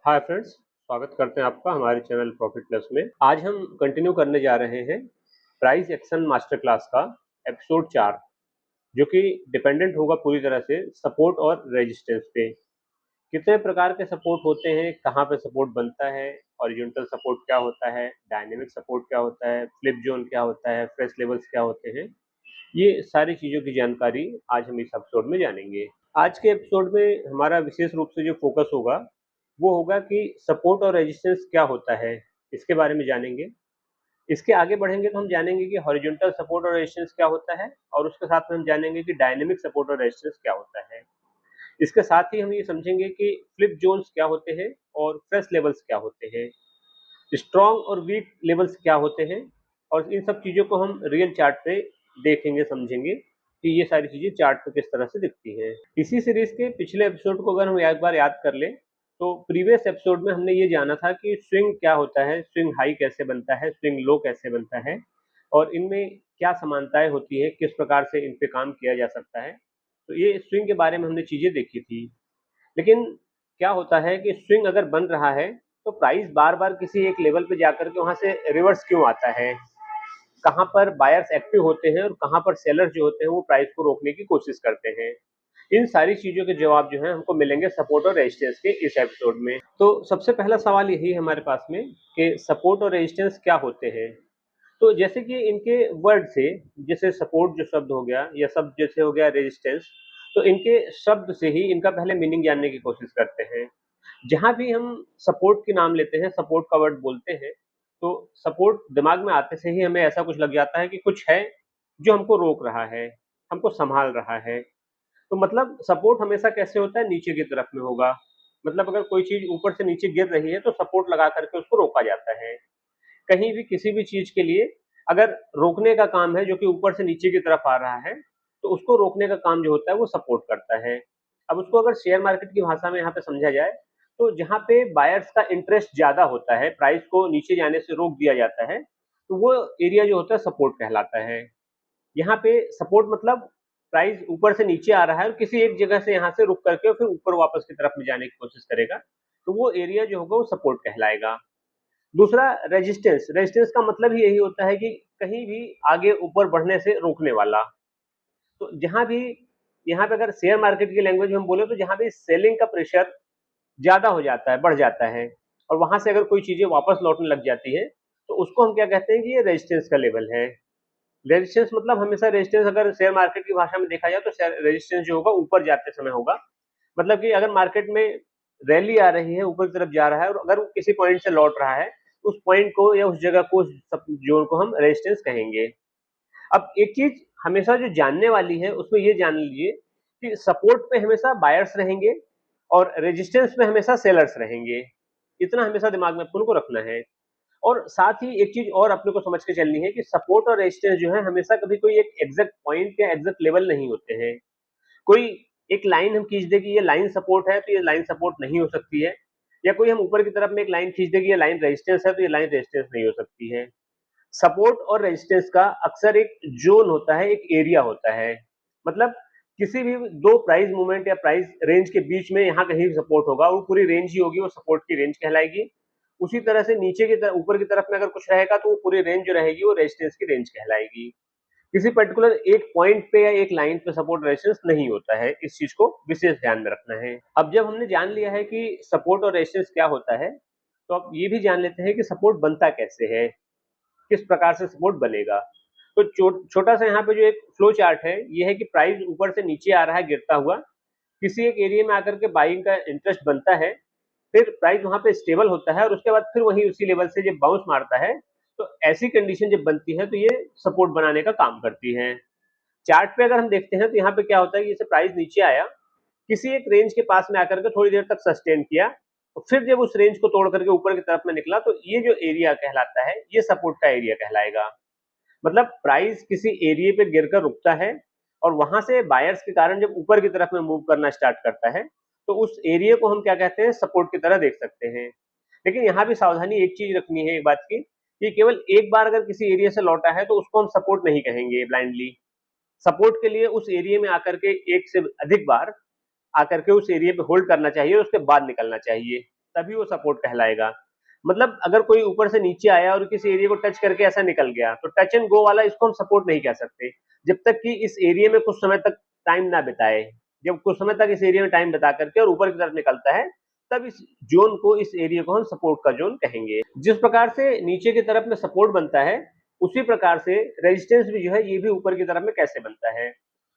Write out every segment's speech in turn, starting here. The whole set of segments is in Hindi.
हाय फ्रेंड्स, स्वागत करते हैं आपका हमारे चैनल प्रॉफिट प्लस में। आज हम कंटिन्यू करने जा रहे हैं प्राइस एक्शन मास्टर क्लास का एपिसोड 4, जो कि डिपेंडेंट होगा पूरी तरह से सपोर्ट और रेजिस्टेंस पे। कितने प्रकार के सपोर्ट होते हैं, कहाँ पे सपोर्ट बनता है, हॉरिजॉन्टल सपोर्ट क्या होता है, डायनेमिक सपोर्ट क्या होता है, फ्लिप जोन क्या होता है, फ्रेश लेवल्स क्या होते हैं, ये सारी चीज़ों की जानकारी आज हम इस एपिसोड में जानेंगे। आज के एपिसोड में हमारा विशेष रूप से जो फोकस होगा वो होगा कि सपोर्ट और रेजिस्टेंस क्या होता है, इसके बारे में जानेंगे। इसके आगे बढ़ेंगे तो हम जानेंगे कि हॉरिजॉन्टल सपोर्ट और रेजिस्टेंस क्या होता है, और उसके साथ में हम जानेंगे कि डायनेमिक सपोर्ट और रेजिस्टेंस क्या होता है। इसके साथ ही हम ये समझेंगे कि फ्लिप जोन्स क्या होते हैं और फ्रेश लेवल्स क्या होते हैं, स्ट्रॉन्ग और वीक लेवल्स क्या होते हैं, और इन सब चीज़ों को हम रियल चार्ट पे देखेंगे, समझेंगे कि ये सारी चीज़ें चार्ट पे किस तरह से दिखती हैं। इसी सीरीज के पिछले एपिसोड को अगर हम एक बार याद कर लें तो प्रीवियस एपिसोड में हमने ये जाना था कि स्विंग क्या होता है, स्विंग हाई कैसे बनता है, स्विंग लो कैसे बनता है, और इनमें क्या समानताएं होती है, किस प्रकार से इन पे काम किया जा सकता है। तो ये स्विंग के बारे में हमने चीज़ें देखी थी। लेकिन क्या होता है कि स्विंग अगर बन रहा है तो प्राइस बार बार किसी एक लेवल पे जाकर के वहां से रिवर्स क्यों आता है, कहां पर बायर्स एक्टिव होते हैं और कहां पर सेलर्स जो होते हैं वो प्राइस को रोकने की कोशिश करते हैं। इन सारी चीजों के जवाब जो है हमको मिलेंगे सपोर्ट और रेजिस्टेंस के इस एपिसोड में। तो सबसे पहला सवाल यही है हमारे पास में कि सपोर्ट और रेजिस्टेंस क्या होते हैं। तो जैसे कि इनके वर्ड से, जैसे सपोर्ट जो शब्द हो गया या शब्द जैसे हो गया रेजिस्टेंस, तो इनके शब्द से ही इनका पहले मीनिंग जानने की कोशिश करते हैं। जहाँ भी हम सपोर्ट के नाम लेते हैं, सपोर्ट का वर्ड बोलते हैं, तो सपोर्ट दिमाग में आते से ही हमें ऐसा कुछ लग जाता है कि कुछ है जो हमको रोक रहा है, हमको संभाल रहा है। तो मतलब सपोर्ट हमेशा कैसे होता है, नीचे की तरफ में होगा। मतलब अगर कोई चीज ऊपर से नीचे गिर रही है तो सपोर्ट लगा करके उसको रोका जाता है। कहीं भी किसी भी चीज के लिए अगर रोकने का काम है जो कि ऊपर से नीचे की तरफ आ रहा है, तो उसको रोकने का काम जो होता है वो सपोर्ट करता है। अब उसको अगर शेयर मार्केट की भाषा में यहाँ पे समझा जाए तो जहाँ पे बायर्स का इंटरेस्ट ज्यादा होता है, प्राइस को नीचे जाने से रोक दिया जाता है, तो वो एरिया जो होता है सपोर्ट कहलाता है। यहाँ पे सपोर्ट मतलब प्राइस ऊपर से नीचे आ रहा है और किसी एक जगह से यहाँ से रुक करके और फिर ऊपर वापस की तरफ में जाने की कोशिश करेगा, तो वो एरिया जो होगा वो सपोर्ट कहलाएगा। दूसरा रेजिस्टेंस, रेजिस्टेंस का मतलब ही यही होता है कि कहीं भी आगे ऊपर बढ़ने से रोकने वाला। तो जहां भी यहाँ पे अगर शेयर मार्केट की लैंग्वेज में हम बोले तो जहां भी सेलिंग का प्रेशर ज्यादा हो जाता है, बढ़ जाता है, और वहां से अगर कोई चीजें वापस लौटने लग जाती है, तो उसको हम क्या कहते हैं कि ये रेजिस्टेंस का लेवल है। रेजिस्टेंस मतलब हमेशा रेजिस्टेंस अगर शेयर मार्केट की भाषा में देखा जाए तो रेजिस्टेंस जो होगा ऊपर जाते समय होगा। मतलब कि अगर मार्केट में रैली आ रही है, ऊपर की तरफ जा रहा है, और अगर वो किसी पॉइंट से लौट रहा है, उस पॉइंट को या उस जगह को, उस जोन को हम रेजिस्टेंस कहेंगे। अब एक चीज हमेशा जो जानने वाली है उसमें ये जान लीजिए कि सपोर्ट पे हमेशा बायर्स रहेंगे और रेजिस्टेंस में हमेशा सेलर्स रहेंगे। इतना हमेशा दिमाग में अपन को रखना है। और साथ ही एक चीज और अपने को समझ के चलनी है कि सपोर्ट और रेजिस्टेंस जो है हमेशा कभी कोई एक एग्जैक्ट पॉइंट या एग्जैक्ट लेवल नहीं होते हैं। कोई एक लाइन हम खींच दे कि ये लाइन सपोर्ट है तो ये लाइन सपोर्ट नहीं हो सकती है, या कोई हम ऊपर की तरफ में एक लाइन खींच दे कि ये लाइन रेजिस्टेंस है तो ये लाइन रेजिस्टेंस नहीं हो सकती है। सपोर्ट और रेजिस्टेंस का अक्सर एक जोन होता है, एक एरिया होता है। मतलब किसी भी दो प्राइस मूवमेंट या प्राइस रेंज के बीच में यहाँ कहीं भी सपोर्ट होगा, वो पूरी रेंज ही होगी, वो सपोर्ट की रेंज कहलाएगी। उसी तरह से नीचे की तरफ, ऊपर की तरफ में अगर कुछ रहेगा तो वो पूरी रेंज जो रहेगी वो रेजिस्टेंस की रेंज कहलाएगी। किसी पर्टिकुलर एक पॉइंट पे या एक लाइन पे सपोर्ट रेजिस्टेंस नहीं होता है, इस चीज को विशेष ध्यान में रखना है। अब जब हमने जान लिया है कि सपोर्ट और रेजिस्टेंस क्या होता है, तो अब ये भी जान लेते हैं कि सपोर्ट बनता कैसे है, किस प्रकार से सपोर्ट बनेगा। तो छोटा सा यहाँ पे जो एक फ्लो चार्ट है, ये है कि प्राइस ऊपर से नीचे आ रहा है गिरता हुआ, किसी एक एरिया में आकर के बाइंग का इंटरेस्ट बनता है, फिर प्राइस वहां पे स्टेबल होता है और उसके बाद फिर वही उसी लेवल से जब बाउंस मारता है, तो ऐसी कंडीशन जब बनती है तो ये सपोर्ट बनाने का काम करती है। चार्ट पे अगर हम देखते हैं तो यहाँ पे क्या होता है कि जैसे प्राइस नीचे आया, किसी एक रेंज के पास में आकर के थोड़ी देर तक सस्टेन किया, और फिर जब उस रेंज को तोड़ करके ऊपर की तरफ में निकला, तो ये जो एरिया कहलाता है ये सपोर्ट का एरिया कहलाएगा। मतलब प्राइस किसी एरिया पे गिरकर रुकता है और वहां से बायर्स के कारण जब ऊपर की तरफ में मूव करना स्टार्ट करता है, तो उस एरिया को हम क्या कहते हैं, सपोर्ट की तरह देख सकते हैं। लेकिन यहाँ भी सावधानी एक चीज रखनी है, एक बात की, कि केवल एक बार अगर किसी एरिया से लौटा है तो उसको हम सपोर्ट नहीं कहेंगे ब्लाइंडली। सपोर्ट के लिए उस एरिया में आकर के एक से अधिक बार आकर के उस एरिया पे होल्ड करना चाहिए और उसके बाद निकलना चाहिए, तभी वो सपोर्ट कहलाएगा। मतलब अगर कोई ऊपर से नीचे आया और किसी एरिया को टच करके ऐसा निकल गया, तो टच एंड गो वाला इसको हम सपोर्ट नहीं कह सकते, जब तक कि इस एरिया में कुछ समय तक टाइम ना बिताए। जब कुछ समय तक इस एरिया में टाइम बिता करके और ऊपर की तरफ निकलता है, तब इस जोन को, इस एरिया को हम सपोर्ट का जोन कहेंगे। जिस प्रकार से नीचे की तरफ में सपोर्ट बनता है, उसी प्रकार से रेजिस्टेंस भी जो है ये भी ऊपर की तरफ में कैसे बनता है।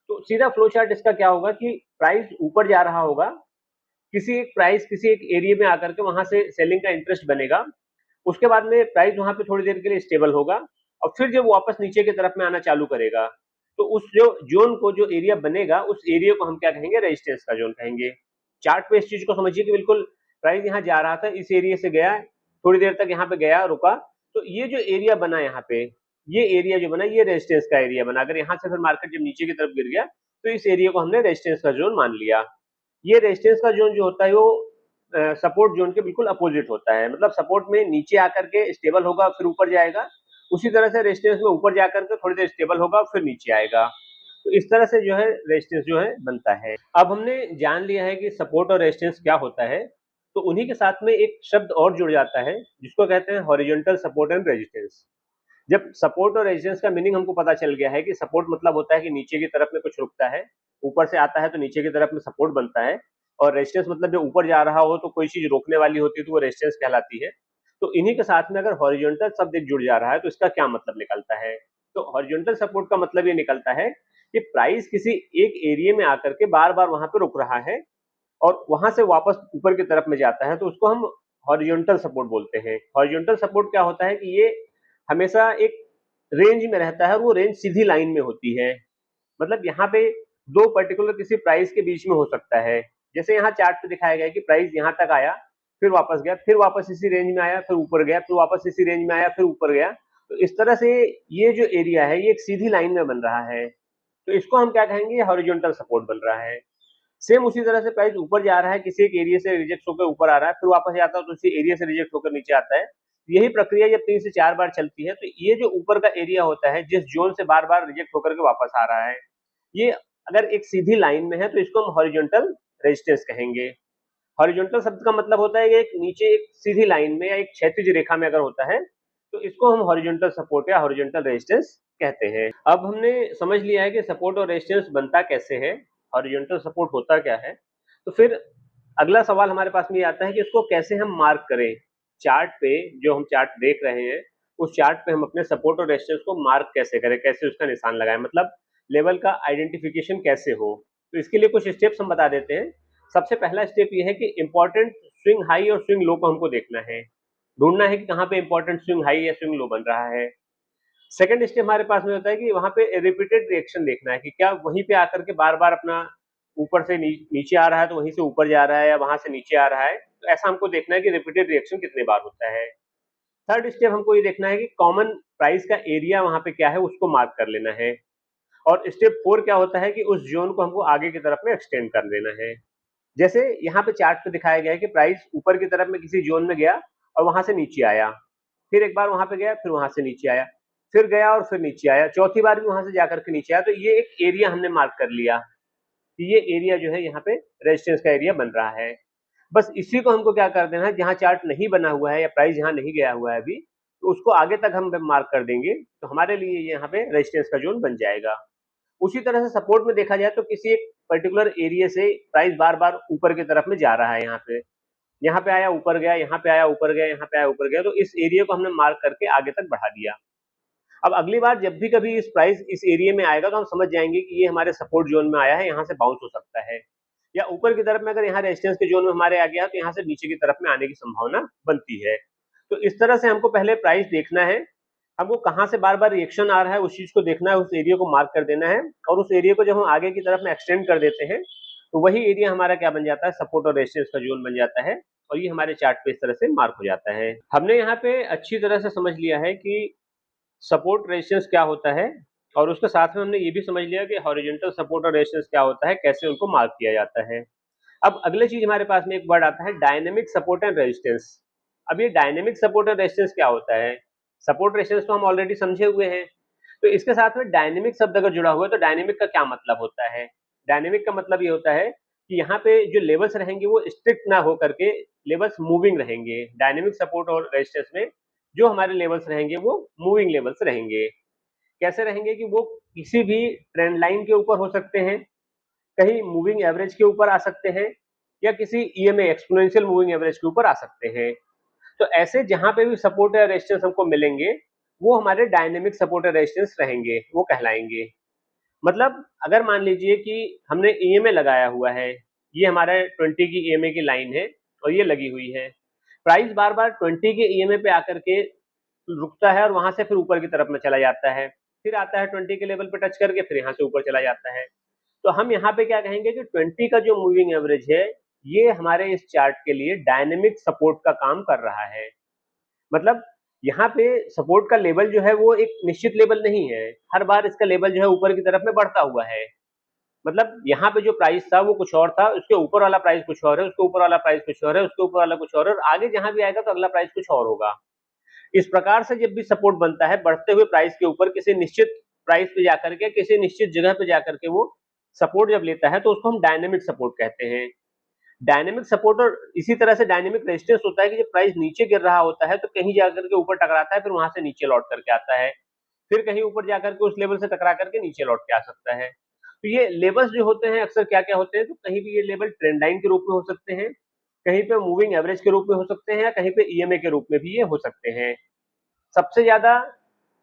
तो सीधा फ्लो चार्ट इसका क्या होगा कि प्राइस ऊपर जा रहा होगा, किसी एक प्राइस किसी एक एरिया में आकर के वहां से सेलिंग का इंटरेस्ट बनेगा, उसके बाद में प्राइस वहां पे थोड़ी देर के लिए स्टेबल होगा और फिर जब वापस नीचे की तरफ में आना चालू करेगा, तो उस जो जोन को, जो एरिया बनेगा, उस एरिया को हम क्या कहेंगे, रेजिस्टेंस का जोन कहेंगे। चार्ट पे इस चीज को समझिए कि बिल्कुल प्राइस यहाँ जा रहा था, इस एरिया से गया, थोड़ी देर तक यहाँ पे गया, रुका, तो ये जो एरिया बना यहाँ पे, ये एरिया जो बना, ये रेजिस्टेंस का एरिया बना। अगर यहाँ से फिर मार्केट जब नीचे की तरफ गिर गया, तो इस एरिया को हमने रेजिस्टेंस का जोन मान लिया। ये रेजिस्टेंस का जोन जो होता है वो सपोर्ट जोन के बिल्कुल अपोजिट होता है। मतलब सपोर्ट में नीचे आकर के स्टेबल होगा फिर ऊपर जाएगा, उसी तरह से रेजिस्टेंस में ऊपर जाकर के थोड़ी देर स्टेबल होगा फिर नीचे आएगा। तो इस तरह से जो है रेजिस्टेंस जो है बनता है। अब हमने जान लिया है कि सपोर्ट और रेजिस्टेंस क्या होता है, तो उन्हीं के साथ में एक शब्द और जुड़ जाता है जिसको कहते हैं हॉरिजॉन्टल सपोर्ट एंड रेजिस्टेंस। जब सपोर्ट और रेजिस्टेंस का मीनिंग हमको पता चल गया है कि सपोर्ट मतलब होता है कि नीचे की तरफ में कुछ रुकता है, ऊपर से आता है तो नीचे की तरफ में सपोर्ट बनता है, और रेजिस्टेंस मतलब जब ऊपर जा रहा हो तो कोई चीज रोकने वाली होती है तो वो रेजिस्टेंस कहलाती है। तो इन्हीं के साथ में अगर हॉरिजॉन्टल शब्द एक जुड़ जा रहा है तो इसका क्या मतलब निकलता है। तो हॉरिजॉन्टल सपोर्ट का मतलब ये निकलता है कि प्राइस किसी एक एरिया में आकर के बार बार वहां पे रुक रहा है और वहां से वापस ऊपर की तरफ में जाता है, तो उसको हम हॉरिजॉन्टल सपोर्ट बोलते हैं। हॉरिजॉन्टल सपोर्ट क्या होता है कि ये हमेशा एक रेंज में रहता है और वो रेंज सीधी लाइन में होती है। मतलब यहाँ पे दो पर्टिकुलर किसी प्राइस के बीच में हो सकता है। जैसे यहाँ चार्ट पे दिखाया गया है कि प्राइस यहाँ तक आया, फिर वापस गया, फिर वापस इसी रेंज में आया, फिर ऊपर गया, फिर वापस इसी रेंज में आया, फिर ऊपर गया। तो इस तरह से ये जो एरिया है ये एक सीधी लाइन में बन रहा है, तो इसको हम क्या कहेंगे, हॉरिजॉन्टल सपोर्ट बन रहा है। सेम उसी तरह से प्राइस ऊपर जा रहा है, किसी एक एरिया से रिजेक्ट होकर ऊपर आ रहा है, फिर वापस जाता है तो उसी एरिया से रिजेक्ट होकर नीचे आता है। यही प्रक्रिया जब 3 से 4 बार चलती है, तो ये जो ऊपर का एरिया होता है जिस जोन से बार बार रिजेक्ट होकर के वापस आ रहा है, ये अगर एक सीधी लाइन में है तो इसको हम हॉरिजॉन्टल रेजिस्टेंस कहेंगे। हॉरिजॉन्टल शब्द का मतलब होता है कि एक नीचे एक सीधी लाइन में या एक क्षैतिज रेखा में अगर होता है, तो इसको हम हॉरिजॉन्टल सपोर्ट या हॉरिजॉन्टल रेजिस्टेंस कहते हैं। अब हमने समझ लिया है कि सपोर्ट और रेजिस्टेंस बनता कैसे है, हॉरिजॉन्टल सपोर्ट होता क्या है, तो फिर अगला सवाल हमारे पास में ये आता है कि इसको कैसे हम मार्क करें। चार्ट पे, जो हम चार्ट देख रहे हैं, उस चार्ट पे हम अपने सपोर्ट और रेजिस्टेंस को मार्क कैसे करें, कैसे उसका निशान लगाएं, मतलब लेवल का आइडेंटिफिकेशन कैसे हो। तो इसके लिए कुछ स्टेप्स हम बता देते हैं। सबसे पहला स्टेप ये है कि इंपॉर्टेंट स्विंग हाई और स्विंग लो को हमको देखना है, ढूंढना है कि कहाँ पे इंपॉर्टेंट स्विंग हाई या स्विंग लो बन रहा है। सेकंड स्टेप हमारे पास में होता है कि वहां पे रिपीटेड रिएक्शन देखना है कि क्या वहीं पे आकर के बार बार अपना ऊपर से नीचे आ रहा है तो वहीं से ऊपर जा रहा है, या वहां से नीचे आ रहा है, तो ऐसा हमको देखना है कि रिपीटेड रिएक्शन कितने बार होता है। थर्ड स्टेप हमको ये देखना है कि कॉमन प्राइस का एरिया वहां पे क्या है, उसको मार्क कर लेना है। और स्टेप 4 क्या होता है कि उस जोन को हमको आगे की तरफ में एक्सटेंड कर देना है। जैसे यहाँ पे चार्ट पे दिखाया गया है कि प्राइस ऊपर की तरफ में किसी जोन में गया और वहां से नीचे आया, फिर एक बार वहां पे गया, फिर वहां से नीचे आया, फिर गया और फिर नीचे आया, चौथी बार भी वहां से जाकर के नीचे आया, तो ये एक एरिया हमने मार्क कर लिया कि ये एरिया जो है यहाँ पे रेजिस्टेंस का एरिया बन रहा है। बस इसी को हमको क्या कर देना है, जहां चार्ट नहीं बना हुआ है या प्राइस यहाँ नहीं गया हुआ है अभी, तो उसको आगे तक हम मार्क कर देंगे, तो हमारे लिए ये यहाँ पे रेजिस्टेंस का जोन बन जाएगा। उसी तरह से सपोर्ट में देखा जाए तो किसी एक पर्टिकुलर एरिया से प्राइस बार बार ऊपर की तरफ में जा रहा है, यहाँ पे आया ऊपर गया, यहाँ पे आया ऊपर गया, यहाँ पे आया ऊपर गया, तो इस एरिया को हमने मार्क करके आगे तक बढ़ा दिया। अब अगली बार जब भी कभी इस प्राइस इस एरिया में आएगा तो हम समझ जाएंगे कि ये हमारे सपोर्ट जोन में आया है, यहाँ से बाउंस हो सकता है, या ऊपर की तरफ में अगर यहाँ रेजिस्टेंस के जोन में हमारे आ गया तो यहाँ से नीचे की तरफ में आने की संभावना बनती है। तो इस तरह से हमको पहले प्राइस देखना है, हमको कहाँ से बार बार रिएक्शन आ रहा है उस चीज को देखना है, उस एरिया को मार्क कर देना है, और उस एरिया को जब हम आगे की तरफ में एक्सटेंड कर देते हैं तो वही एरिया हमारा क्या बन जाता है, सपोर्ट और रेजिस्टेंस का जोन बन जाता है, और ये हमारे चार्ट पे इस तरह से मार्क हो जाता है। हमने यहाँ पे अच्छी तरह से समझ लिया है कि सपोर्ट रेजिस्टेंस क्या होता है, और उसके साथ में हमने ये भी समझ लिया कि हॉरिजॉन्टल सपोर्ट और रेजिस्टेंस क्या होता है, कैसे उनको मार्क किया जाता है। अब अगले चीज हमारे पास में एक वर्ड आता है डायनेमिक सपोर्ट एंड रेजिस्टेंस। अब ये डायनेमिक सपोर्ट एंड रेजिस्टेंस क्या होता है, सपोर्ट रेजिस्टेंस तो हम ऑलरेडी समझे हुए हैं, तो इसके साथ में डायनेमिक शब्द अगर जुड़ा हुआ है तो डायनेमिक का क्या मतलब होता है। डायनेमिक का मतलब ये होता है कि यहाँ पे जो लेवल्स रहेंगे वो स्ट्रिक्ट ना हो करके लेवल्स मूविंग रहेंगे। डायनेमिक सपोर्ट और रेजिस्टेंस में जो हमारे लेवल्स रहेंगे वो मूविंग लेवल्स रहेंगे। कैसे रहेंगे कि वो किसी भी ट्रेंड लाइन के ऊपर हो सकते हैं, कहीं मूविंग एवरेज के ऊपर आ सकते हैं या किसी ईएमए एक्सपोनेंशियल मूविंग एवरेज के ऊपर आ सकते हैं। तो ऐसे जहां पे भी सपोर्ट या रेजिस्टेंस हमको मिलेंगे वो हमारे डायनेमिक सपोर्ट या रेजिस्टेंस रहेंगे, वो कहलाएंगे। मतलब अगर मान लीजिए कि हमने ईएमए लगाया हुआ है, ये हमारा 20 की ईएमए की लाइन है और ये लगी हुई है। प्राइस बार बार 20 के ईएमए पे आकर के रुकता है और वहां से फिर ऊपर की तरफ में चला जाता है, फिर आता है 20 के लेवल पे टच करके फिर यहाँ से ऊपर चला जाता है। तो हम यहाँ पे क्या कहेंगे कि 20 का जो मूविंग एवरेज है ये हमारे इस चार्ट के लिए डायनेमिक सपोर्ट का काम कर रहा है। मतलब यहाँ पे सपोर्ट का लेवल जो है वो एक निश्चित लेवल नहीं है, हर बार इसका लेवल जो है ऊपर की तरफ में बढ़ता हुआ है। मतलब यहाँ पे जो प्राइस था वो कुछ और था, उसके ऊपर वाला प्राइस कुछ और है, उसके ऊपर वाला प्राइस कुछ और है, उसके ऊपर वाला कुछ और है और आगे जहां भी आएगा तो अगला प्राइस कुछ और होगा। इस प्रकार से जब भी सपोर्ट बनता है बढ़ते हुए प्राइस के ऊपर किसी निश्चित प्राइस पे जाकर के किसी निश्चित जगह पे जाकर के वो सपोर्ट जब लेता है तो उसको हम डायनेमिक सपोर्ट कहते हैं। डायनेमिक सपोर्ट और इसी तरह से डायनेमिक रेजिस्टेंस होता है कि जब प्राइस नीचे गिर रहा होता है तो कहीं जाकर के ऊपर टकराता है, फिर वहां से नीचे लौट करके आता है, फिर कहीं ऊपर जाकर के उस लेवल से टकरा करके नीचे लौट के आ सकता है। तो ये लेवल्स जो होते हैं अक्सर क्या क्या होते हैं, तो कहीं भी ये लेवल ट्रेंड लाइन के रूप में हो सकते हैं, कहीं पे मूविंग एवरेज के रूप में हो सकते हैं या कहीं पे ईएमए के रूप में भी ये हो सकते हैं। सबसे ज्यादा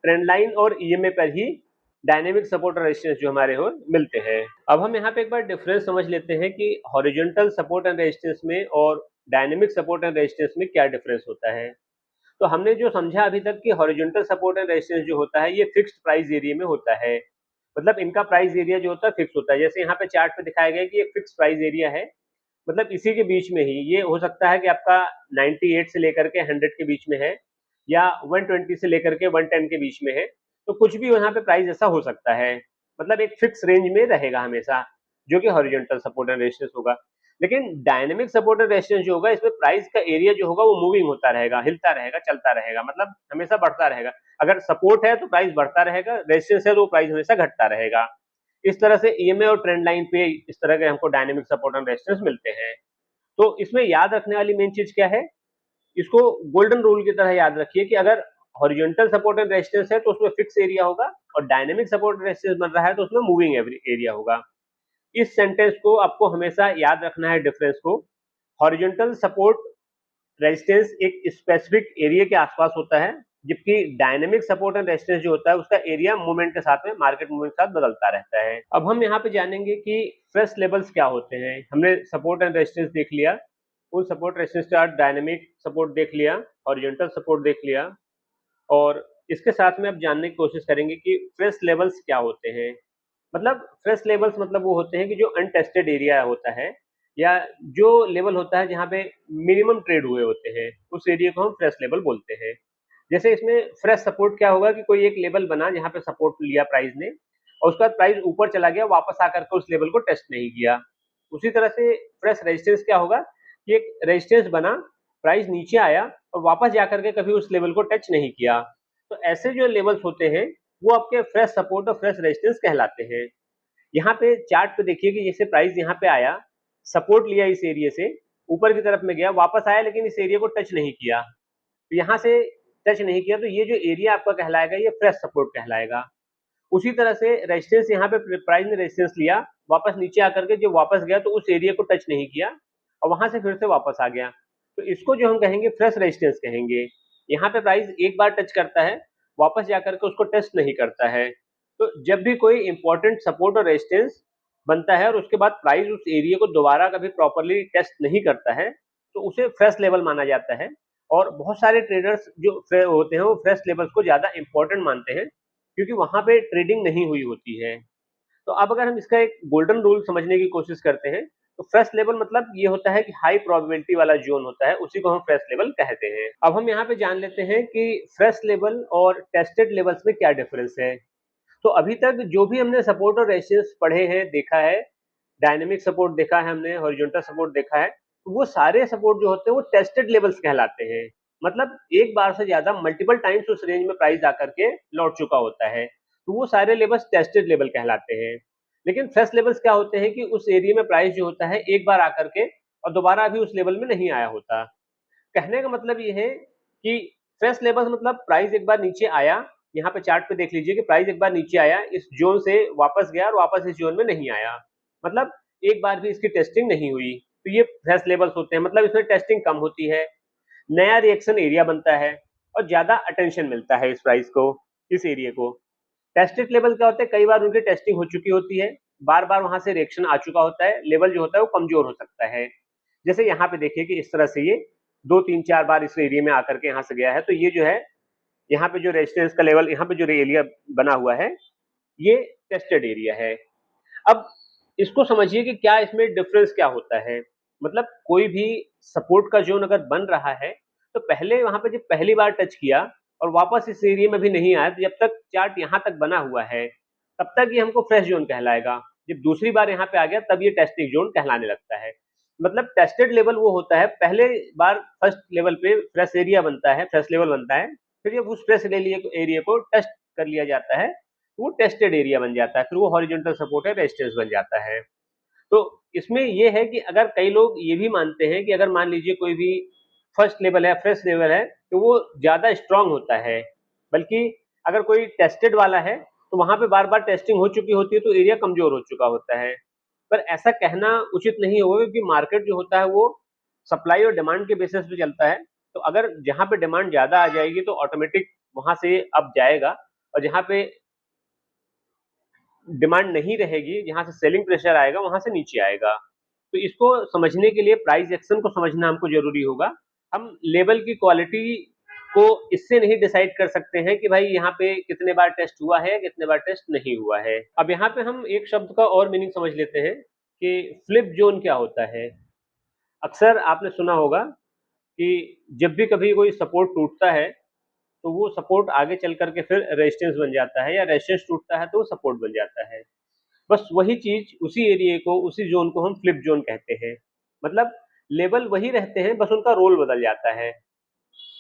ट्रेंड लाइन और ईएमए पर ही डायनेमिक सपोर्ट और रेजिस्टेंस जो हमारे हो मिलते हैं। अब हम यहाँ पे एक बार डिफरेंस समझ लेते हैं कि हॉरिजॉन्टल सपोर्ट एंड रेजिस्टेंस में और डायनेमिक सपोर्ट एंड रेजिस्टेंस में क्या डिफरेंस होता है। तो हमने जो समझा अभी तक कि हॉरिजॉन्टल सपोर्ट एंड रेजिस्टेंस जो होता है ये फिक्स्ड प्राइस एरिया में होता है। मतलब इनका प्राइस एरिया जो होता है फिक्स होता है, जैसे यहाँ पे चार्ट पे दिखाया गया है कि ये फिक्स प्राइस एरिया है। मतलब इसी के बीच में ही ये हो सकता है कि आपका 98 से लेकर के 100 के बीच में है या 120 से लेकर के 110 के बीच में है, तो कुछ भी यहाँ पे प्राइस ऐसा हो सकता है। मतलब एक फिक्स रेंज में रहेगा हमेशा, जो कि हॉरिजॉन्टल सपोर्ट एंड रेजिस्टेंस होगा। लेकिन डायनेमिक सपोर्ट एंड रेजिस्टेंस जो होगा इसमें प्राइस का एरिया जो होगा वो मूविंग होता रहेगा, हिलता रहेगा, चलता रहेगा, मतलब हमेशा बढ़ता रहेगा। अगर सपोर्ट है तो प्राइस बढ़ता रहेगा, रेजिस्टेंस है तो प्राइस हमेशा घटता रहेगा। इस तरह से ईएमए और ट्रेंड लाइन पे इस तरह के हमको डायनेमिक सपोर्ट एंड रेजिस्टेंस मिलते हैं। तो इसमें याद रखने वाली मेन चीज क्या है, इसको गोल्डन रूल की तरह याद रखिए कि अगर हॉरिजॉन्टल सपोर्ट एंड रेजिस्टेंस है तो उसमें फिक्स एरिया होगा और डायनेमिक सपोर्ट एंड रेजिस्टेंस बन रहा है तो उसमें मूविंग एरिया होगा। इस सेंटेंस को आपको हमेशा याद रखना है, डिफरेंस को। हॉरिजॉन्टल सपोर्ट रेजिस्टेंस एक स्पेसिफिक एरिया के आसपास होता है, जबकि डायनेमिक सपोर्ट एंड रेजिस्टेंस जो होता है उसका एरिया मूवमेंट के साथ में, मार्केट मूवमेंट के साथ बदलता रहता है। अब हम यहाँ पे जानेंगे कि फ्रेश लेवल्स क्या होते हैं। हमने सपोर्ट एंड रेजिस्टेंस देख लिया, full support resistance chart, dynamic support देख लिया, हॉरिजॉन्टल सपोर्ट देख लिया, और इसके साथ में अब जानने की कोशिश करेंगे कि फ्रेश लेवल्स क्या होते हैं। मतलब फ्रेश लेवल्स मतलब वो होते हैं कि जो अनटेस्टेड एरिया होता है या जो लेवल होता है जहाँ पे मिनिमम ट्रेड हुए होते हैं, उस एरिया को हम फ्रेश लेवल बोलते हैं। जैसे इसमें फ्रेश सपोर्ट क्या होगा कि कोई एक लेवल बना जहाँ पे सपोर्ट लिया प्राइस ने और उसके बाद प्राइस ऊपर चला गया, वापस आकर के उस लेवल को टेस्ट नहीं किया। उसी तरह से फ्रेश रेजिस्टेंस क्या होगा कि एक रेजिस्टेंस बना, प्राइस नीचे आया और वापस जाकर के कभी उस लेवल को टच नहीं किया। तो ऐसे जो लेवल्स होते हैं वो आपके फ्रेश सपोर्ट और फ्रेश रेजिस्टेंस कहलाते हैं। यहाँ पे चार्ट पे देखिए कि जैसे प्राइस यहाँ पे आया, सपोर्ट लिया इस एरिया से, ऊपर की तरफ में गया, वापस आया लेकिन इस एरिया को टच नहीं किया। तो यहाँ से टच नहीं किया तो ये जो एरिया आपका कहलाएगा ये फ्रेश सपोर्ट कहलाएगा। उसी तरह से रेजिस्टेंस यहाँ पे प्राइस ने रेजिस्टेंस लिया, वापस नीचे आकर के जो वापस गया तो उस एरिया को टच नहीं किया और वहां से फिर से वापस आ गया, तो इसको जो हम कहेंगे फ्रेश रेजिस्टेंस कहेंगे। यहाँ पे प्राइस एक बार टच करता है, वापस जाकर के उसको टेस्ट नहीं करता है। तो जब भी कोई इंपॉर्टेंट सपोर्ट और रेजिस्टेंस बनता है और उसके बाद प्राइस उस एरिया को दोबारा कभी प्रॉपरली टेस्ट नहीं करता है तो उसे फ्रेश लेवल माना जाता है। और बहुत सारे ट्रेडर्स जो होते हैं वो फ्रेश लेवल्स को ज्यादा इंपॉर्टेंट मानते हैं क्योंकि वहां पे ट्रेडिंग नहीं हुई होती है। तो अब अगर हम इसका एक गोल्डन रूल समझने की कोशिश करते हैं तो फ्रेश लेवल मतलब ये होता है कि हाई प्रोबेबिलिटी वाला जोन होता है, उसी को हम फ्रेश लेवल कहते हैं। अब हम यहाँ पे जान लेते हैं कि फ्रेश लेवल और टेस्टेड लेवल्स में क्या डिफरेंस है। तो अभी तक जो भी हमने सपोर्ट और रेजिस्टेंस पढ़े हैं, देखा है, डायनेमिक सपोर्ट देखा है हमने, हॉरिजॉन्टल सपोर्ट देखा है, तो वो सारे सपोर्ट जो होते हैं वो टेस्टेड लेवल्स कहलाते हैं। मतलब एक बार से ज्यादा मल्टीपल टाइम्स उस रेंज में प्राइस आकर के लौट चुका होता है, तो वो सारे लेवल्स टेस्टेड लेवल कहलाते हैं। लेकिन फ्रेश लेवल्स क्या होते हैं कि उस एरिया में प्राइस जो होता है एक बार आकर के और दोबारा अभी उस लेवल में नहीं आया होता, कहने का मतलब ये है कि फ्रेश लेवल मतलब प्राइस एक बार नीचे आया, यहाँ पे चार्ट पे देख लीजिए कि प्राइस एक बार नीचे आया, इस जोन से वापस गया और वापस इस जोन में नहीं आया, मतलब एक बार भी इसकी टेस्टिंग नहीं हुई, तो ये फ्रेश लेवल्स होते हैं, मतलब इसमें टेस्टिंग कम होती है, नया रिएक्शन एरिया बनता है और ज्यादा अटेंशन मिलता है इस प्राइस को, इस एरिया को। टेस्टेड लेवल क्या होता है, कई बार उनकी टेस्टिंग हो चुकी होती है, बार बार वहां से रिएक्शन आ चुका होता है, लेवल जो होता है वो कमजोर हो सकता है। जैसे यहाँ पे देखिए कि इस तरह से ये 2-3-4 बार इस एरिया में आकर के यहाँ से गया है, तो ये जो है यहाँ पे जो रेजिस्टेंस का लेवल, यहाँ पे जो एरिया बना हुआ है, ये टेस्टेड एरिया है। अब इसको समझिए कि क्या इसमें डिफरेंस क्या होता है, मतलब कोई भी सपोर्ट का जोन अगर बन रहा है, तो पहले वहां पे जब पहली बार टच किया और वापस इस एरिया में भी नहीं आया, तो जब तक चार्ट यहाँ तक बना हुआ है तब तक ये हमको फ्रेश जोन कहलाएगा। जब दूसरी बार यहाँ पे आ गया तब ये टेस्टिंग जोन कहलाने लगता है। मतलब टेस्टेड लेवल वो होता है, पहले बार फर्स्ट लेवल पे फ्रेश एरिया बनता है, फ्रेश लेवल बनता है, फिर जब उस फ्रेश एरिया को टेस्ट कर लिया जाता है, वो टेस्टेड एरिया बन जाता है, फिर वो हॉरिजॉन्टल सपोर्ट है, रेजिस्टेंस बन जाता है। तो इसमें ये है कि अगर कई लोग ये भी मानते हैं कि अगर मान लीजिए कोई भी फर्स्ट लेवल है, फ्रेश लेवल है, तो वो ज्यादा स्ट्रांग होता है, बल्कि अगर कोई टेस्टेड वाला है तो वहां पे बार बार टेस्टिंग हो चुकी होती है, तो एरिया कमजोर हो चुका होता है। पर ऐसा कहना उचित नहीं होगा, क्योंकि मार्केट जो होता है वो सप्लाई और डिमांड के बेसिस पे चलता है। तो अगर जहां पे डिमांड ज्यादा आ जाएगी तो ऑटोमेटिक वहां से अप जाएगा, और जहां पे डिमांड नहीं रहेगी, जहां से सेलिंग प्रेशर आएगा, वहां से नीचे आएगा। तो इसको समझने के लिए प्राइस एक्शन को समझना हमको जरूरी होगा। हम लेवल की क्वालिटी को इससे नहीं डिसाइड कर सकते हैं कि भाई यहाँ पे कितने बार टेस्ट हुआ है, कितने बार टेस्ट नहीं हुआ है। अब यहाँ पे हम एक शब्द का और मीनिंग समझ लेते हैं कि फ्लिप जोन क्या होता है। अक्सर आपने सुना होगा कि जब भी कभी कोई सपोर्ट टूटता है, तो वो सपोर्ट आगे चल करके फिर रेजिस्टेंस बन जाता है, या रेजिस्टेंस टूटता है तो वो सपोर्ट बन जाता है। बस वही चीज, उसी एरिया को, उसी जोन को हम फ्लिप जोन कहते हैं। मतलब लेवल वही रहते हैं, बस उनका रोल बदल जाता है।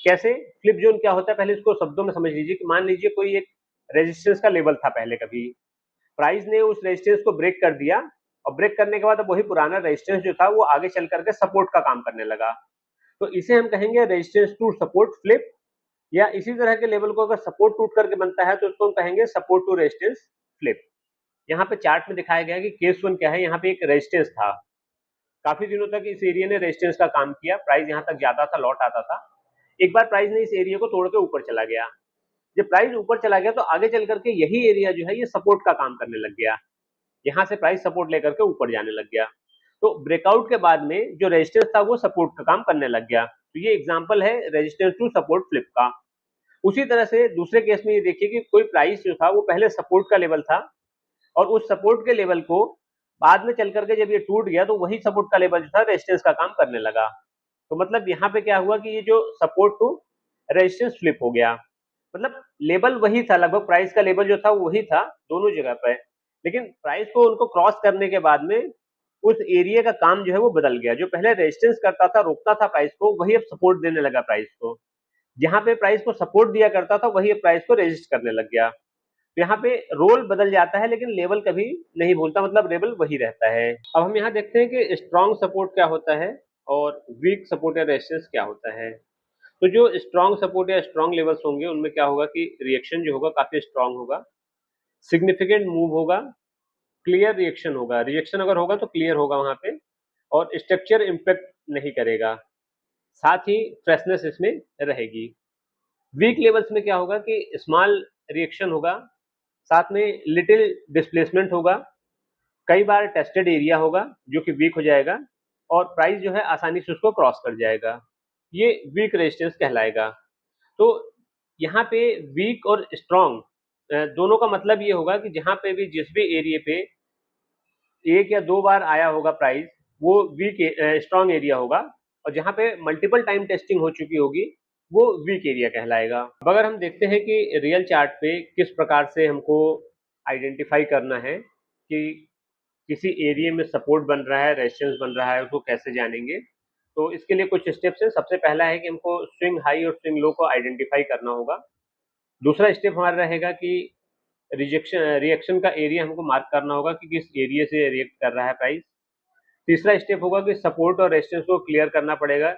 कैसे? फ्लिप जोन क्या होता है, पहले इसको शब्दों में समझ लीजिए कि मान लीजिए कोई एक रेजिस्टेंस का लेवल था पहले, कभी प्राइस ने उस रेजिस्टेंस को ब्रेक कर दिया, और ब्रेक करने के बाद अब वही पुराना रेजिस्टेंस जो था वो आगे चल करके सपोर्ट का काम करने लगा, तो इसे हम कहेंगे रेजिस्टेंस टू सपोर्ट फ्लिप। या इसी तरह के लेवल को अगर सपोर्ट टूट करके बनता है तो उसको हम कहेंगे सपोर्ट टू रेजिस्टेंस फ्लिप। यहाँ पे चार्ट में दिखाया गया है कि केस वन क्या है, यहाँ पे एक रेजिस्टेंस था, काफी दिनों तक इस एरिया ने रेजिस्टेंस का काम किया, प्राइस यहाँ तक जाता था, लौट आता था। एक बार प्राइस ने इस एरिया को तोड़ के ऊपर चला गया, जब प्राइस ऊपर चला गया तो आगे चल करके यही एरिया जो है ये सपोर्ट का काम करने लग गया, यहाँ से प्राइस सपोर्ट लेकर के ऊपर जाने लग गया। तो ब्रेकआउट के बाद में जो रेजिस्टेंस था वो सपोर्ट का काम करने लग गया, तो ये एग्जांपल है रेजिस्टेंस टू सपोर्ट फ्लिप का। उसी तरह से दूसरे केस में ये देखिए कि कोई प्राइस जो था वो पहले सपोर्ट का लेवल था, और उस सपोर्ट के लेवल को बाद में चल करके जब ये टूट गया तो वही सपोर्ट का लेवल जो था रेजिस्टेंस का काम करने लगा। तो मतलब यहाँ पे क्या हुआ कि ये जो सपोर्ट टू रेजिस्टेंस फ्लिप हो गया, मतलब लेवल वही था, लगभग प्राइस का लेवल जो था वो वही था दोनों जगह पे, लेकिन प्राइस को उनको क्रॉस करने के बाद में उस एरिया का काम जो है वो बदल गया। जो पहले रेजिस्टेंस करता था, रोकता था प्राइस को, वही अब सपोर्ट देने लगा प्राइस को। जहां पे प्राइस को सपोर्ट दिया करता था वही अब प्राइस को रेजिस्ट करने लग गया। तो यहाँ पे रोल बदल जाता है, लेकिन लेवल कभी नहीं भूलता, मतलब लेवल वही रहता है। अब हम यहाँ देखते हैं कि स्ट्रॉन्ग सपोर्ट क्या होता है और वीक सपोर्ट या रेजिस्टेंस क्या होता है। तो जो स्ट्रॉन्ग सपोर्ट या स्ट्रॉन्ग लेवल्स होंगे उनमें क्या होगा कि रिएक्शन जो होगा काफी स्ट्रॉन्ग होगा, सिग्निफिकेंट मूव होगा, क्लियर रिएक्शन होगा, रिएक्शन अगर होगा तो क्लियर होगा वहां पे, और स्ट्रक्चर इम्पेक्ट नहीं करेगा, साथ ही फ्रेशनेस इसमें रहेगी। वीक लेवल्स में क्या होगा कि स्मॉल रिएक्शन होगा, साथ में लिटिल डिस्प्लेसमेंट होगा, कई बार टेस्टेड एरिया होगा जो कि वीक हो जाएगा, और प्राइस जो है आसानी से उसको क्रॉस कर जाएगा, ये वीक रेजिस्टेंस कहलाएगा। तो यहाँ पे वीक और स्ट्रॉन्ग दोनों का मतलब ये होगा कि जहाँ पे भी जिस भी एरिया पे एक या दो बार आया होगा प्राइस, वो वीक स्ट्रॉन्ग एरिया होगा, और जहाँ पे मल्टीपल टाइम टेस्टिंग हो चुकी होगी वो वीक एरिया कहलाएगा। अब अगर हम देखते हैं कि रियल चार्ट पे किस प्रकार से हमको आइडेंटिफाई करना है कि किसी एरिया में सपोर्ट बन रहा है, रेजिस्टेंस बन रहा है, उसको कैसे जानेंगे, तो इसके लिए कुछ स्टेप्स हैं। सबसे पहला है कि हमको स्विंग हाई और स्विंग लो को आइडेंटिफाई करना होगा। दूसरा स्टेप हमारा रहेगा कि रिएक्शन का एरिया हमको मार्क करना होगा कि किस एरिया से रिएक्ट कर रहा है प्राइस। तीसरा स्टेप होगा कि सपोर्ट और रेजिस्टेंस को क्लियर करना पड़ेगा,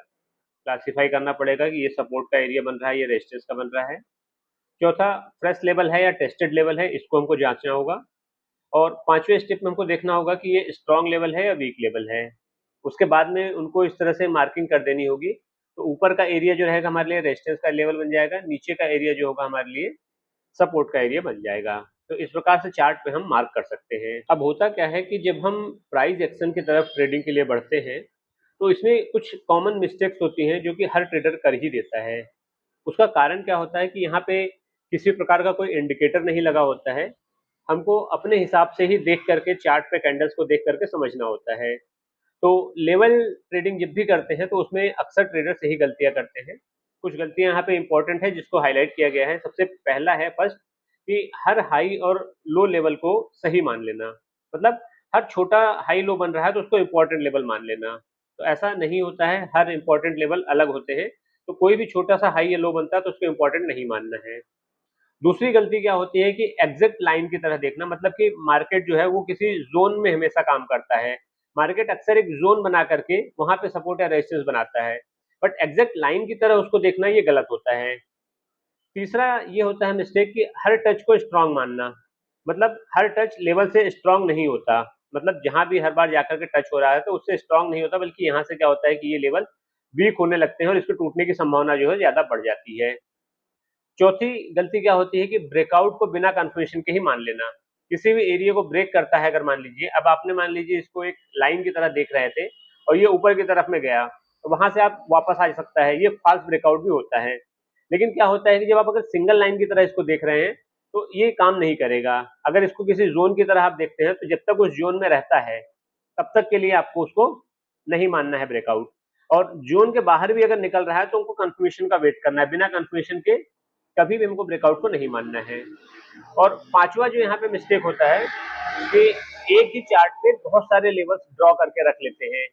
क्लासिफाई करना पड़ेगा कि ये सपोर्ट का एरिया बन रहा है, ये रेजिस्टेंस का बन रहा है। चौथा, फ्रेश लेवल है या टेस्टेड लेवल है, इसको हमको जांचना होगा। और पांचवें स्टेप में हमको देखना होगा कि ये स्ट्रॉन्ग लेवल है या वीक लेवल है। उसके बाद में उनको इस तरह से मार्किंग कर देनी होगी। तो ऊपर का एरिया जो रहेगा हमारे लिए रेजिस्टेंस का लेवल बन जाएगा, नीचे का एरिया जो होगा हमारे लिए सपोर्ट का एरिया बन जाएगा। तो इस प्रकार से चार्ट पे हम मार्क कर सकते हैं। अब होता क्या है कि जब हम प्राइस एक्शन की तरफ ट्रेडिंग के लिए बढ़ते हैं, तो इसमें कुछ कॉमन मिस्टेक्स होती हैं जो कि हर ट्रेडर कर ही देता है। उसका कारण क्या होता है कि यहाँ पे किसी प्रकार का कोई इंडिकेटर नहीं लगा होता है। हमको अपने हिसाब से ही देख करके चार्ट पे कैंडल्स को देख करके समझना होता है। तो लेवल ट्रेडिंग जब भी करते हैं तो उसमें अक्सर ट्रेडर्स यही गलतियां करते हैं। कुछ गलतियां यहाँ पे इंपॉर्टेंट है जिसको हाईलाइट किया गया है। सबसे पहला है फर्स्ट, कि हर हाई और लो लेवल को सही मान लेना। मतलब हर छोटा हाई लो बन रहा है तो उसको इंपॉर्टेंट लेवल मान लेना। तो ऐसा नहीं होता है, हर इंपॉर्टेंट लेवल अलग होते हैं। तो कोई भी छोटा सा हाई या लो बनता है तो उसको इंपॉर्टेंट नहीं मानना है। दूसरी गलती क्या होती है कि एग्जैक्ट लाइन की तरह देखना, मतलब कि मार्केट जो है वो किसी जोन में हमेशा काम करता है। मार्केट अक्सर एक जोन बना करके वहां पे सपोर्ट या रेजिस्टेंस बनाता है, बट एग्जैक्ट लाइन की तरह उसको देखना ये गलत होता है। तीसरा ये होता है मिस्टेक कि हर टच को स्ट्रांग मानना। मतलब हर टच लेवल से स्ट्रांग नहीं होता। मतलब जहां भी हर बार जाकर के टच हो रहा है तो उससे स्ट्रांग नहीं होता, बल्कि यहाँ से क्या होता है कि ये लेवल वीक होने लगते हैं और इसके टूटने की संभावना जो है ज्यादा बढ़ जाती है। चौथी गलती क्या होती है कि ब्रेकआउट को बिना कंफर्मेशन के ही मान लेना। किसी भी एरिया को ब्रेक करता है, अगर मान लीजिए अब आपने मान लीजिए इसको एक लाइन की तरह देख रहे थे और ये ऊपर की तरफ में गया, तो वहां से आप वापस आ सकता है, ये फॉल्स ब्रेकआउट भी होता है। लेकिन क्या होता है कि जब आप अगर सिंगल लाइन की तरह इसको देख रहे हैं तो ये काम नहीं करेगा। अगर इसको किसी जोन की तरह आप देखते हैं तो जब तक उस जोन में रहता है तब तक के लिए आपको उसको नहीं मानना है ब्रेकआउट। और जोन के बाहर भी अगर निकल रहा है तो उनको कंफर्मेशन का वेट करना है, बिना कंफर्मेशन के कभी भी हमको ब्रेकआउट को नहीं मानना है। और पांचवा जो यहाँ पे मिस्टेक होता है कि एक ही चार्ट पे बहुत सारे लेवल्स ड्रॉ करके रख लेते हैं,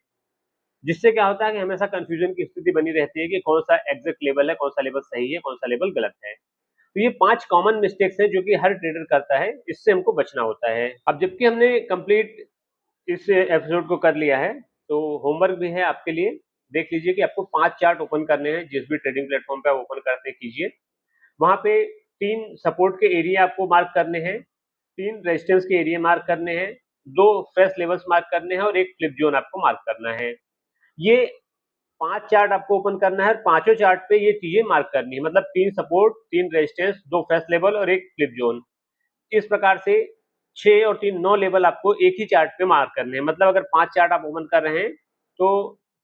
जिससे क्या होता है कि हमेशा कंफ्यूजन की स्थिति बनी रहती है कि कौन सा एग्जैक्ट लेवल है, कौन सा लेवल सही है, कौन सा लेवल गलत है। तो ये 5 कॉमन मिस्टेक्स हैं जो कि हर ट्रेडर करता है, इससे हमको बचना होता है। अब जबकि हमने कंप्लीट इस एपिसोड को कर लिया है, तो होमवर्क भी है आपके लिए। देख लीजिए कि आपको 5 चार्ट ओपन करने हैं, जिस भी ट्रेडिंग प्लेटफॉर्म पे आप ओपन करते हैं कीजिए। वहां पे 3 सपोर्ट के एरिया आपको मार्क करने हैं, 3 रेजिस्टेंस के एरिया मार्क करने हैं, 2 फ्रेश लेवल्स मार्क करने हैं और 1 फ्लिप जोन आपको मार्क करना है। ये 5 चार्ट आपको ओपन करना है और पांचों चार्ट पे ये चीजें मार्क करनी है। मतलब 3 सपोर्ट, 3 रेजिस्टेंस, 2 फ्रेश लेवल और 1 फ्लिप जोन। इस प्रकार से 6 और 3 9 लेवल आपको एक ही चार्ट पे मार्क करने हैं। मतलब अगर 5 चार्ट आप ओपन कर रहे हैं तो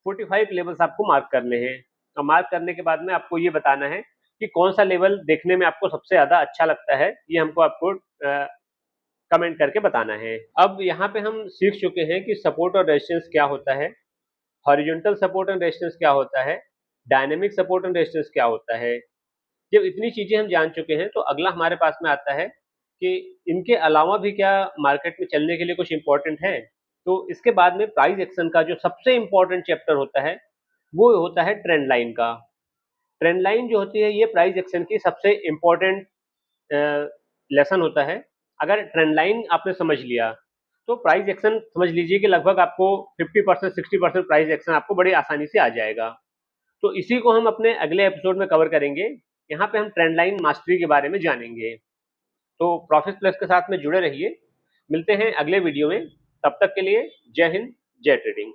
45 लेवल्स आपको मार्क करने हैं। और मार्क करने के बाद में आपको ये बताना है कि कौन सा लेवल देखने में आपको सबसे ज्यादा अच्छा लगता है, ये हमको आपको कमेंट करके बताना है। अब यहाँ पे हम सीख चुके हैं कि सपोर्ट और रेजिस्टेंस क्या होता है, हॉरिजॉन्टल सपोर्ट एंड रेजिस्टेंस क्या होता है, डायनेमिक सपोर्ट एंड रेजिस्टेंस क्या होता है। जब इतनी चीजें हम जान चुके हैं तो अगला हमारे पास में आता है कि इनके अलावा भी क्या मार्केट में चलने के लिए कुछ इंपॉर्टेंट है। तो इसके बाद में प्राइस एक्शन का जो सबसे इंपॉर्टेंट चैप्टर होता है वो होता है ट्रेंड लाइन का। ट्रेंड लाइन जो होती है ये प्राइस एक्शन की सबसे इंपॉर्टेंट लेसन होता है। अगर ट्रेंड लाइन आपने समझ लिया तो प्राइस एक्शन समझ लीजिए कि लगभग आपको 50% 60% प्राइस एक्शन आपको बड़ी आसानी से आ जाएगा। तो इसी को हम अपने अगले एपिसोड में कवर करेंगे। यहाँ पे हम ट्रेंड लाइन मास्टरी के बारे में जानेंगे। तो प्रॉफिट प्लस के साथ में जुड़े रहिए। मिलते हैं अगले वीडियो में। तब तक के लिए जय हिंद, जय ट्रेडिंग।